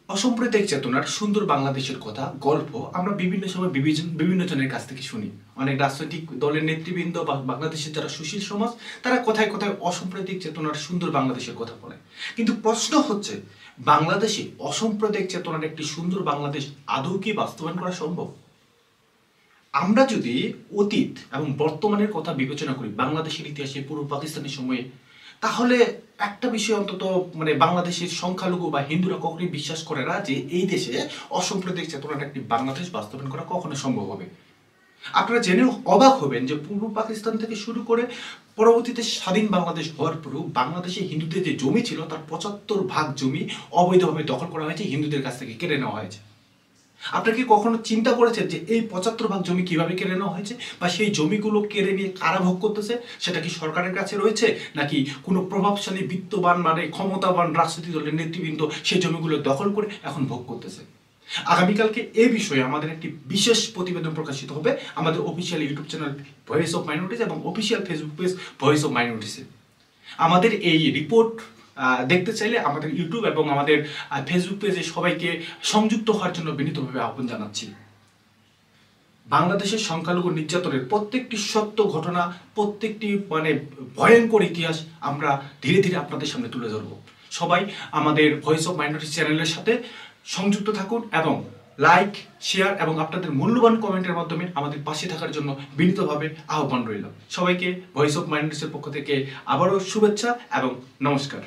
অসাম্প্রদায়িক চেতনার সুন্দর বাংলাদেশের কথা গল্প আমরা বিভিন্ন সময় বিভিন্ন জনের কাছ থেকে শুনি। অনেক রাজনৈতিক দলের নেতৃবৃন্দ বা বাংলাদেশের যারা সুশীল সমাজ তারা কথায় কথায় অসাম্প্রদায়িক চেতনার সুন্দর বাংলাদেশের কথা বলে। কিন্তু প্রশ্ন হচ্ছে, বাংলাদেশে অসাম্প্রদায়িক চেতনার একটি সুন্দর বাংলাদেশ আদৌ কি বাস্তবায়ন করা সম্ভব? আমরা যদি অতীত এবং বর্তমানের কথা বিবেচনা করি বাংলাদেশের ইতিহাসে পূর্ব পাকিস্তানের সময়ে, তাহলে একটা বিষয় অন্তত বাংলাদেশের সংখ্যালঘু বা হিন্দুরা কখনোই বিশ্বাস করে না যে এই দেশে অসাম্প্রদায়িক চেতনার একটি বাংলাদেশ বাস্তবায়ন করা কখনো সম্ভব হবে। আপনারা জেনেও অবাক হবেন যে পূর্ব পাকিস্তান থেকে শুরু করে পরবর্তীতে স্বাধীন বাংলাদেশ হওয়ার পরও বাংলাদেশে হিন্দুদের যে জমি ছিল তার ৭৫% জমি অবৈধভাবে দখল করা হয়েছে, হিন্দুদের কাছ থেকে কেড়ে নেওয়া হয়েছে। আপনারা কি কখনো চিন্তা করেছেন যে এই ৭৫% জমি কিভাবে কেড়ে নেওয়া হয়েছে, বা সেই জমিগুলো কেড়ে নিয়ে কারা ভোগ করতেছে? সেটা কি সরকারের কাছে রয়েছে, নাকি কোনো প্রভাবশালী বিত্তবান ক্ষমতাবান রাজনৈতিক দলের নেতৃবৃন্দ সেই জমিগুলো দখল করে এখন ভোগ করতেছে? আগামীকালকে এই বিষয়ে আমাদের একটি বিশেষ প্রতিবেদন প্রকাশিত হবে আমাদের official YouTube channel voice of minorities এবং official Facebook page voice of মাইনরিটিসে। আমাদের এই রিপোর্ট দেখতে চাইলে আমাদের ইউটিউব এবং আমাদের ফেসবুক পেজে সবাইকে সংযুক্ত হওয়ার জন্য বিনীতভাবে আহ্বান জানাচ্ছি। বাংলাদেশের সংখ্যালঘু নির্যাতনের প্রত্যেকটি সত্য ঘটনা, প্রত্যেকটি ভয়ঙ্কর ইতিহাস আমরা ধীরে ধীরে আপনাদের সামনে তুলে ধরব। সবাই আমাদের ভয়েস অফ মাইনরিটিস চ্যানেলের সাথে সংযুক্ত থাকুন এবং লাইক, শেয়ার এবং আপনাদের মূল্যবান কমেন্টের মাধ্যমে আমাদের পাশে থাকার জন্য বিনীতভাবে আহ্বান রইল। সবাইকে ভয়েস অফ মাইনরিটিসের পক্ষ থেকে আবারও শুভেচ্ছা এবং নমস্কার।